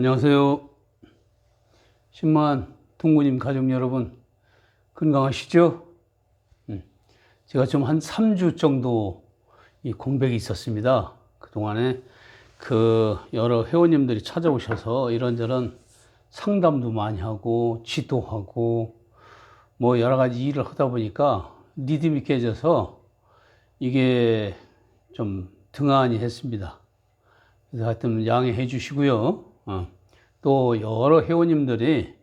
안녕하세요. 10만 동구님 가족 여러분, 건강하시죠? 제가 좀 한 3주 정도 이 공백이 있었습니다. 그동안에 여러 회원님들이 찾아오셔서 이런저런 상담도 많이 하고, 지도하고, 뭐 여러 가지 일을 하다 보니까 리듬이 깨져서 이게 좀 등한히 했습니다. 그래서 하여튼 양해해 주시고요. 또 여러 회원님들이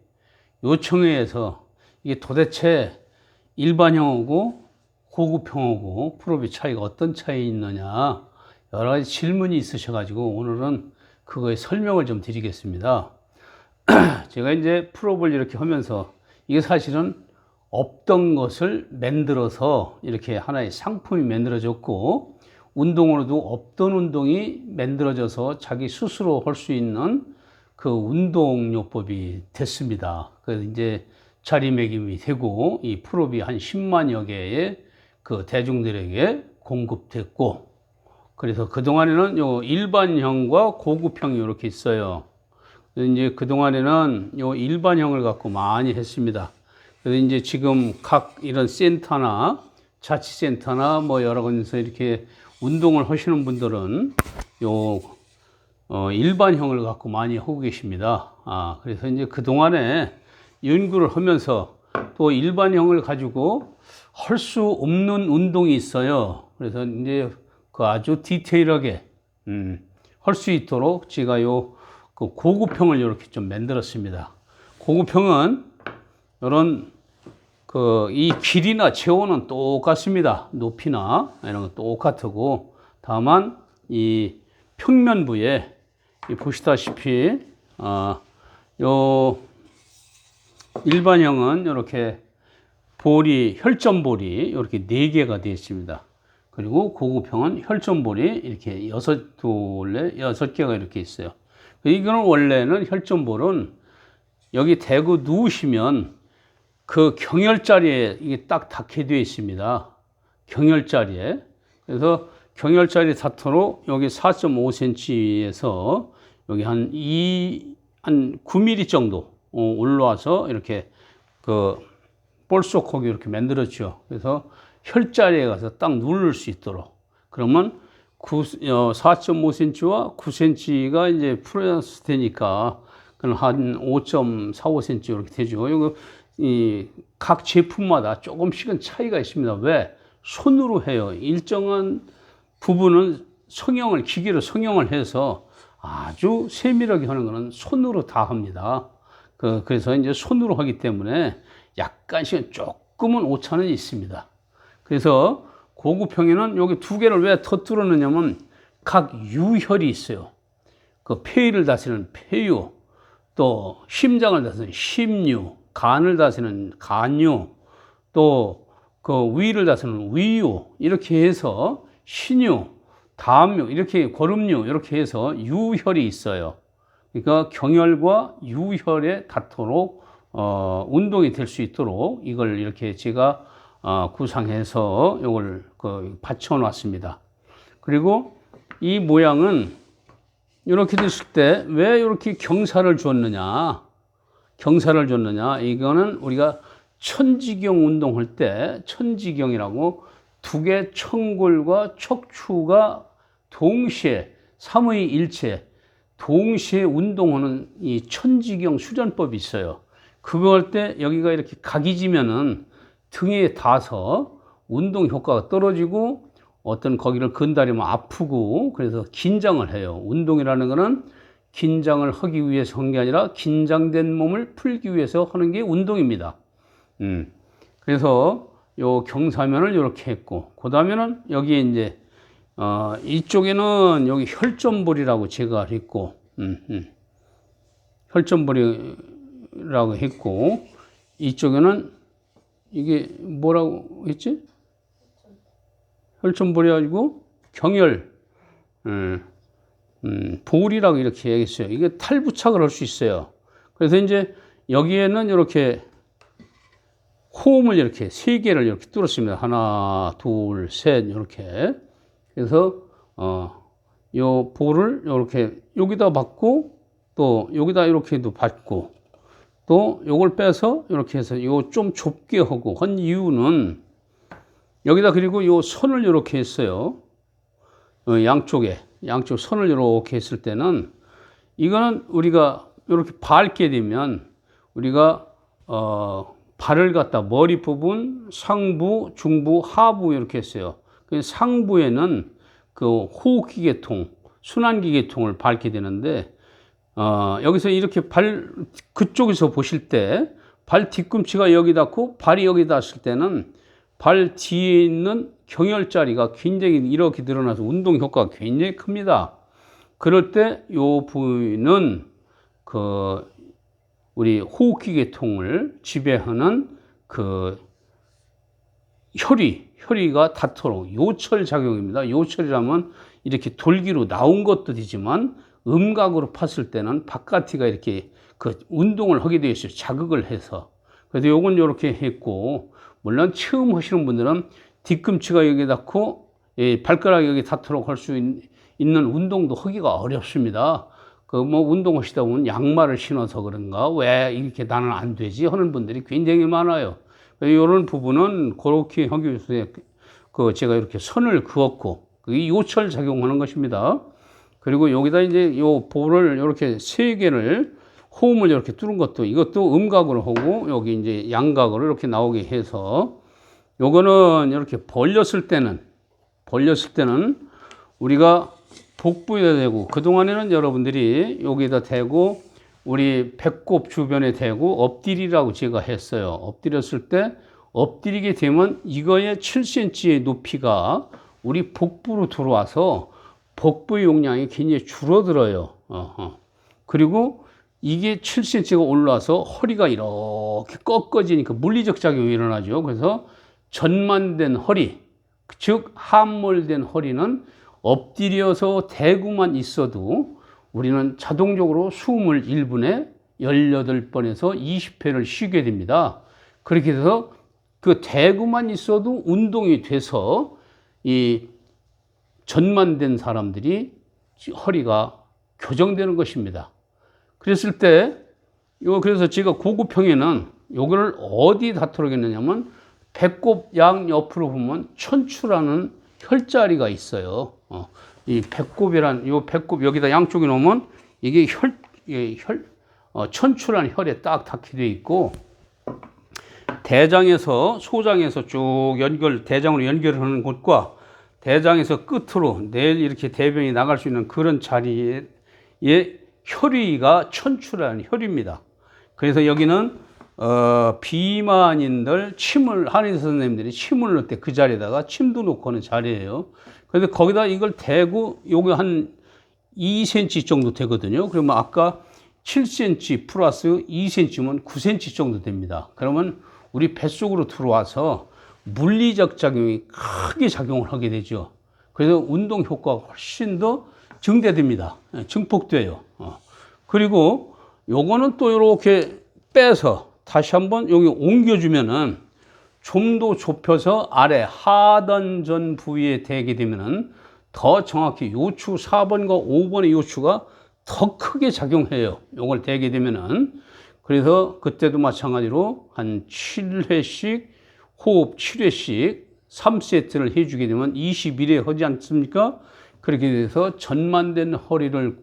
요청에 의해서 이게 도대체 일반형하고 고급형하고 프로비 차이가 어떤 차이 있느냐 여러 가지 질문이 있으셔가지고 오늘은 그거에 설명을 좀 드리겠습니다. 제가 이제 프로를 이렇게 하면서 이게 사실은 없던 것을 만들어서 이렇게 하나의 상품이 만들어졌고 운동으로도 없던 운동이 만들어져서 자기 스스로 할 수 있는 그 운동요법이 됐습니다. 그래서 이제 자리매김이 되고 이 프로비 한 10만여 개의 그 대중들에게 공급됐고, 그래서 그동안에는 요 일반형과 고급형이 이렇게 있어요. 그래서 이제 그동안에는 요 일반형을 갖고 많이 했습니다. 그래서 이제 지금 각 이런 센터나 자치센터나 뭐 여러 곳에서 이렇게 운동을 하시는 분들은 일반형을 갖고 많이 하고 계십니다. 그래서 이제 그동안에 연구를 하면서 또 일반형을 가지고 할 수 없는 운동이 있어요. 그래서 이제 그 아주 디테일하게, 할 수 있도록 제가 그 고급형을 이렇게 좀 만들었습니다. 고급형은 이런 이 길이나 체온은 똑같습니다. 높이나 이런 건 똑같고, 다만 이 평면부에 보시다시피 요 일반형은 이렇게 혈전볼이 이렇게 4개가 되어 있습니다. 그리고 고급형은 혈전볼이 이렇게 6개가 이렇게 있어요. 이거는 원래는 혈전볼은 여기 대고 누우시면 그 경혈자리에 이게 딱 닿게 되어 있습니다. 경혈자리에. 그래서 경혈자리 닿도록 여기 4.5cm에서 여기 한 9mm 정도 올라와서 이렇게 볼속하게 이렇게 만들었죠. 그래서 혈자리에 가서 딱 누를 수 있도록. 그러면 4.5cm와 9cm가 이제 플러스 되니까 한 5.45cm 이렇게 되죠. 이거 각 제품마다 조금씩은 차이가 있습니다. 왜? 손으로 해요. 일정한 부분은 기계로 성형을 해서 아주 세밀하게 하는 것은 손으로 다 합니다. 그래서 이제 손으로 하기 때문에 약간씩 조금은 오차는 있습니다. 그래서 고급형에는 여기 2개를 왜 터뜨려 놓냐면 각 유혈이 있어요. 그 폐를 다스리는 폐유, 또 심장을 다스리는 심유, 간을 다스리는 간유, 또 그 위를 다스리는 위유, 이렇게 해서 신유, 다음유, 이렇게 고름유, 이렇게 해서 유혈이 있어요. 그러니까 경혈과 유혈에 닿도록 운동이 될 수 있도록 이걸 이렇게 제가 구상해서 이걸 받쳐 놨습니다. 그리고 이 모양은 이렇게 됐을 때 왜 이렇게 경사를 줬느냐? 이거는 우리가 천지경 운동할 때 천지경이라고 2개 청골과 척추가 동시에 삼위일체 동시에 운동하는 이 천지경 수련법이 있어요. 그거 할 때 여기가 이렇게 각이 지면은 등에 닿아서 운동 효과가 떨어지고 어떤 거기를 건드리면 아프고 그래서 긴장을 해요. 운동이라는 거는 긴장을 하기 위해서 하는 게 아니라 긴장된 몸을 풀기 위해서 하는 게 운동입니다. 그래서 요 경사면을 이렇게 했고, 그 다음에는 여기 이제 이쪽에는 여기 혈전볼이라고 제가 했고, 혈전볼이라고 했고, 이쪽에는 이게 뭐라고 했지? 혈전볼이 가지고 경혈, 볼이라고 이렇게 얘기했어요. 이게 탈부착을 할 수 있어요. 그래서 이제 여기에는 이렇게 호흡을 이렇게 3개를 이렇게 뚫었습니다. 하나, 둘, 셋, 이렇게. 그래서, 요 볼을 이렇게 여기다 받고 또 여기다 이렇게도 받고 또 요걸 빼서 이렇게 해서 요 좀 좁게 하고 한 이유는 여기다 그리고 요 선을 이렇게 했어요. 양쪽 선을 이렇게 했을 때는 이거는 우리가 이렇게 밟게 되면 우리가 발을 갖다 머리 부분, 상부, 중부, 하부 이렇게 했어요. 그 상부에는 그 호흡기계통, 순환기계통을 밟게 되는데 여기서 이렇게 그쪽에서 보실 때 발 뒤꿈치가 여기 닿고 발이 여기 닿았을 때는 발 뒤에 있는 경혈자리가 굉장히 이렇게 늘어나서 운동 효과가 굉장히 큽니다. 그럴 때 요 부위는 우리 호흡기 계통을 지배하는 혈위가 닿도록 요철 작용입니다. 요철이라면 이렇게 돌기로 나온 것도 되지만 음각으로 팠을 때는 바깥이가 이렇게 운동을 하게 되어 있어요. 자극을 해서. 그래서 요건 이렇게 했고, 물론 처음 하시는 분들은 뒤꿈치가 여기 닿고 발가락이 여기 닿도록 할 수 있는 운동도 하기가 어렵습니다. 운동하시다 보면 양말을 신어서 그런가, 왜 이렇게 나는 안 되지 하는 분들이 굉장히 많아요. 이런 부분은 그렇게 하기 위해서 제가 이렇게 선을 그었고, 그게 요철 작용하는 것입니다. 그리고 여기다 이제 요 볼을 이렇게 세 개를 호흡을 이렇게 뚫은 것도 이것도 음각으로 하고 여기 이제 양각으로 이렇게 나오게 해서 요거는 이렇게 벌렸을 때는 우리가 복부에다 대고 그동안에는 여러분들이 여기에다 대고 우리 배꼽 주변에 대고 엎드리라고 제가 했어요. 엎드렸을 때 엎드리게 되면 이거의 7cm의 높이가 우리 복부로 들어와서 복부의 용량이 굉장히 줄어들어요. 그리고 이게 7cm가 올라와서 허리가 이렇게 꺾어지니까 물리적 작용이 일어나죠. 그래서 전만된 허리, 즉 함몰된 허리는 엎드려서 대고만 있어도 우리는 자동적으로 숨을 1분에 18번에서 20회를 쉬게 됩니다. 그렇게 돼서 그 대고만 있어도 운동이 돼서 이 전만된 사람들이 허리가 교정되는 것입니다. 그랬을 때, 그래서 제가 고급형에는 요거를 어디 닿도록 했느냐면 배꼽 양 옆으로 보면 천추라는 혈자리가 있어요. 이 배꼽이란, 요 배꼽 여기다 양쪽에 놓으면 이게 천추라는 혈에 딱 닿게 되어 있고, 소장에서 쭉 대장으로 연결하는 곳과 대장에서 끝으로 내일 이렇게 대변이 나갈 수 있는 그런 자리에 혈위가 천추라는 혈입니다. 그래서 여기는 비만인들 한의사 선생님들이 침을 넣을 때 그 자리에다가 침도 놓고 하는 자리예요. 그래서 거기다 이걸 대고 요게 한 2cm 정도 되거든요. 그러면 아까 7cm 플러스 2cm면 9cm 정도 됩니다. 그러면 우리 뱃속으로 들어와서 물리적 작용이 크게 작용을 하게 되죠. 그래서 운동 효과가 훨씬 더 증대됩니다. 증폭돼요. 그리고 요거는 또 이렇게 빼서 다시 한번 여기 옮겨주면은 좀 더 좁혀서 아래 하단전 부위에 대게 되면은 더 정확히 요추 4번과 5번의 요추가 더 크게 작용해요. 요걸 대게 되면은. 그래서 그때도 마찬가지로 한 7회씩 호흡 7회씩 3세트를 해주게 되면 21회 하지 않습니까? 그렇게 돼서 전만된 허리를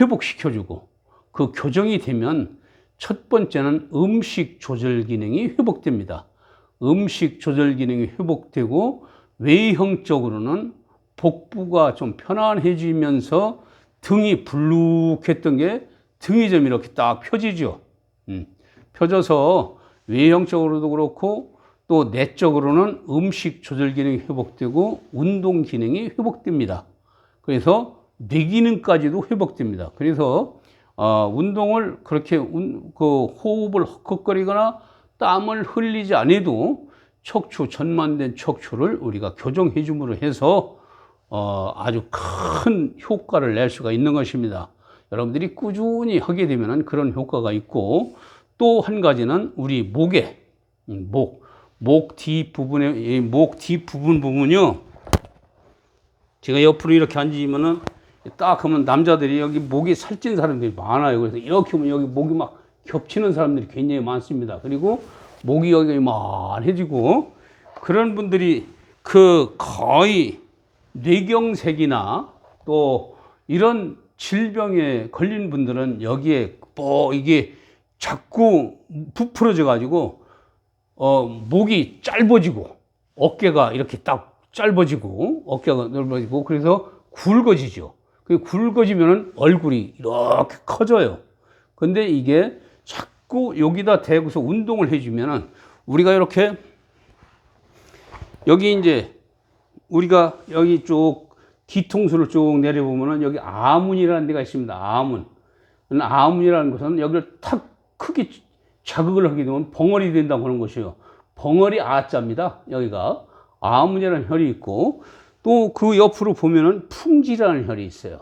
회복시켜주고 그 교정이 되면 첫 번째는 음식 조절 기능이 회복됩니다. 음식 조절 기능이 회복되고 외형적으로는 복부가 좀 편안해지면서 등이 불룩했던 게 등이 좀 이렇게 딱 펴지죠. 펴져서 외형적으로도 그렇고 또 내적으로는 음식 조절 기능이 회복되고 운동 기능이 회복됩니다. 그래서 뇌 기능까지도 회복됩니다. 그래서 운동을 그렇게 호흡을 헉헉거리거나 땀을 흘리지 않아도 전만된 척추를 우리가 교정해 줌으로 해서 아주 큰 효과를 낼 수가 있는 것입니다. 여러분들이 꾸준히 하게 되면 그런 효과가 있고, 또 한 가지는 우리 목에 목 뒷부분에 목 뒷부분요. 제가 옆으로 이렇게 앉으면은 딱 하면 남자들이 여기 목이 살찐 사람들이 많아요. 그래서 이렇게 하면 여기 목이 막 겹치는 사람들이 굉장히 많습니다. 그리고 목이 여기 이만해지고 그런 분들이 그 거의 뇌경색이나 또 이런 질병에 걸린 분들은 여기에 뭐 이게 자꾸 부풀어져 가지고 목이 짧아지고 어깨가 이렇게 딱 짧아지고 어깨가 넓어지고 그래서 굵어지죠. 그 굵어지면은 얼굴이 이렇게 커져요. 근데 이게 자꾸 여기다 대고서 운동을 해주면은 우리가 이렇게 여기 이제 우리가 여기 쭉 뒤통수를 쭉 내려보면은 여기 아문이라는 데가 있습니다. 아문. 아문이라는 것은 여기를 탁 크게 자극을 하게 되면 벙어리 된다고 하는 것이에요. 벙어리 아자입니다. 여기가 아문이라는 혈이 있고 또 그 옆으로 보면은 풍지라는 혈이 있어요.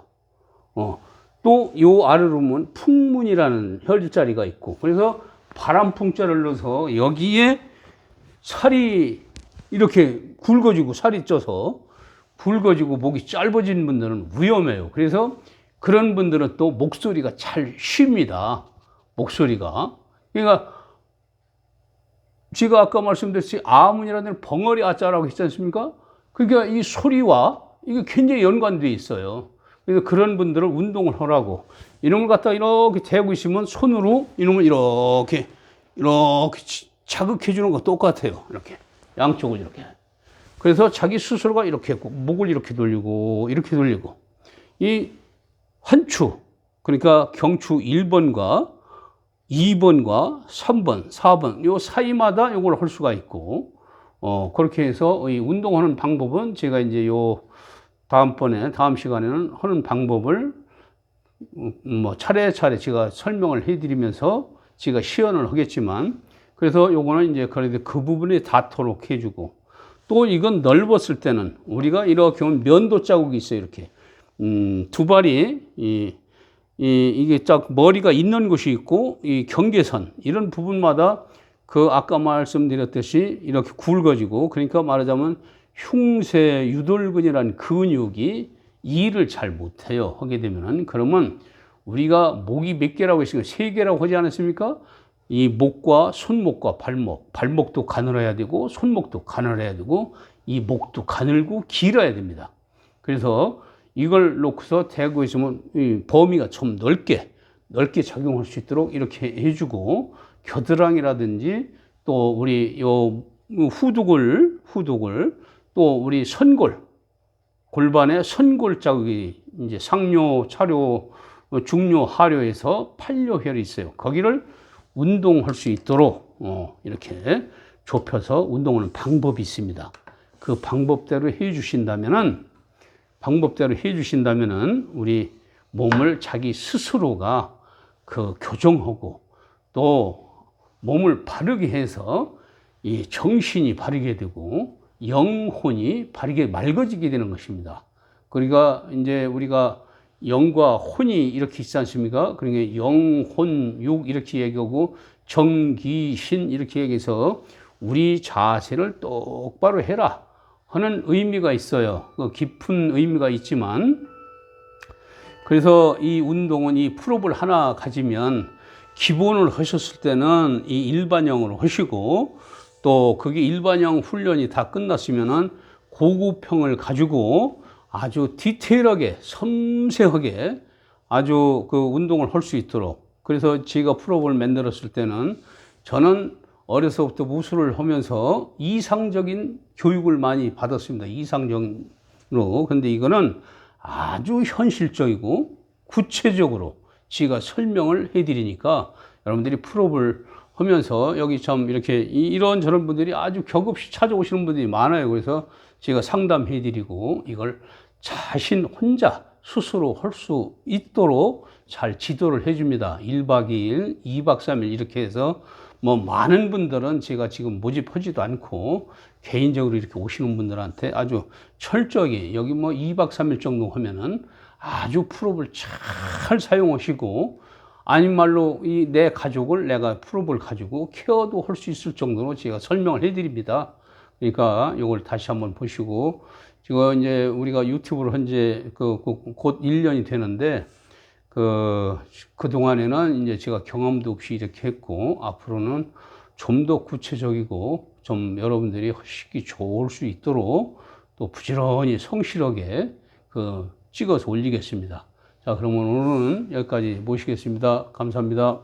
또 요 아래로 보면 풍문이라는 혈자리가 있고 그래서 바람풍자를 넣어서 여기에 살이 이렇게 굵어지고 살이 쪄서 굵어지고 목이 짧아진 분들은 위험해요. 그래서 그런 분들은 또 목소리가 잘 쉽니다. 목소리가. 그러니까 제가 아까 말씀드렸듯이 아문이라는 데는 벙어리 아자라고 했지 않습니까? 그러니까 이 소리와 이게 굉장히 연관되어 있어요. 그래서 그런 분들은 운동을 하라고. 이놈을 갖다 이렇게 대고 있으면 손으로 이놈을 이렇게 자극해 주는 거 똑같아요. 이렇게. 양쪽을 이렇게. 그래서 자기 스스로가 이렇게 했고, 목을 이렇게 돌리고, 이렇게 돌리고. 이 환추, 그러니까 경추 1번과 2번과 3번, 4번, 요 사이마다 요걸 할 수가 있고, 그렇게 해서 이 운동하는 방법은 제가 이제 요 다음 시간에는 하는 방법을 뭐 차례차례 제가 설명을 해드리면서 제가 시연을 하겠지만, 그래서 요거는 이제 그래도 그 부분에 닿도록 해주고, 또 이건 넓었을 때는 우리가 이렇게 보면 면도 자국이 있어요. 이렇게. 두 발이, 이게 딱 머리가 있는 곳이 있고, 이 경계선, 이런 부분마다 그 아까 말씀드렸듯이 이렇게 굵어지고, 그러니까 말하자면 흉쇄 유돌근이라는 근육이 일을 잘 못해요. 하게 되면은, 그러면 우리가 목이 몇 개라고 했으니까 세 개라고 하지 않았습니까? 이 목과 손목과 발목도 가늘어야 되고, 손목도 가늘어야 되고, 이 목도 가늘고 길어야 됩니다. 그래서 이걸 놓고서 대고 있으면 이 범위가 좀 넓게 작용할 수 있도록 이렇게 해주고, 겨드랑이라든지 또 우리 요 후두글 또 우리 선골, 골반에 선골 자국이 이제 상뇨, 차뇨, 중뇨, 하뇨에서 판뇨혈이 있어요. 거기를 운동할 수 있도록 이렇게 좁혀서 운동하는 방법이 있습니다. 그 방법대로 해주신다면은 우리 몸을 자기 스스로가 그 교정하고 또 몸을 바르게 해서 이 정신이 바르게 되고 영혼이 바르게 맑아지게 되는 것입니다. 그러니까 이제 우리가 영과 혼이 이렇게 있지 않습니까? 그러니까 영혼, 육 이렇게 얘기하고 정기신 이렇게 얘기해서 우리 자세를 똑바로 해라 하는 의미가 있어요. 깊은 의미가 있지만, 그래서 이 운동은 이 풀업을 하나 가지면 기본을 하셨을 때는 이 일반형으로 하시고, 또 그게 일반형 훈련이 다 끝났으면은 고급형을 가지고 아주 디테일하게 섬세하게 아주 그 운동을 할 수 있도록. 그래서 제가 풀업을 만들었을 때는 저는 어려서부터 무술을 하면서 이상적인 교육을 많이 받았습니다. 이상적으로. 근데 이거는 아주 현실적이고 구체적으로 제가 설명을 해드리니까 여러분들이 풀업을 하면서 여기 참 이렇게 이런저런 분들이 아주 격없이 찾아오시는 분들이 많아요. 그래서 제가 상담해드리고 이걸 자신 혼자 스스로 할 수 있도록 잘 지도를 해줍니다. 1박 2일, 2박 3일 이렇게 해서 뭐 많은 분들은 제가 지금 모집하지도 않고 개인적으로 이렇게 오시는 분들한테 아주 철저하게 여기 뭐 2박 3일 정도 하면은 아주 풀업을 잘 사용하시고, 아닌 말로 이 내 가족을 내가 풀업을 가지고 케어도 할 수 있을 정도로 제가 설명을 해드립니다. 그러니까 이걸 다시 한번 보시고 지금 이제 우리가 유튜브를 한지 곧 1년이 되는데, 그동안에는 이제 제가 경험도 없이 이렇게 했고, 앞으로는 좀 더 구체적이고, 좀 여러분들이 하시기 좋을 수 있도록 또 부지런히 성실하게 찍어서 올리겠습니다. 자, 그러면 오늘은 여기까지 모시겠습니다. 감사합니다.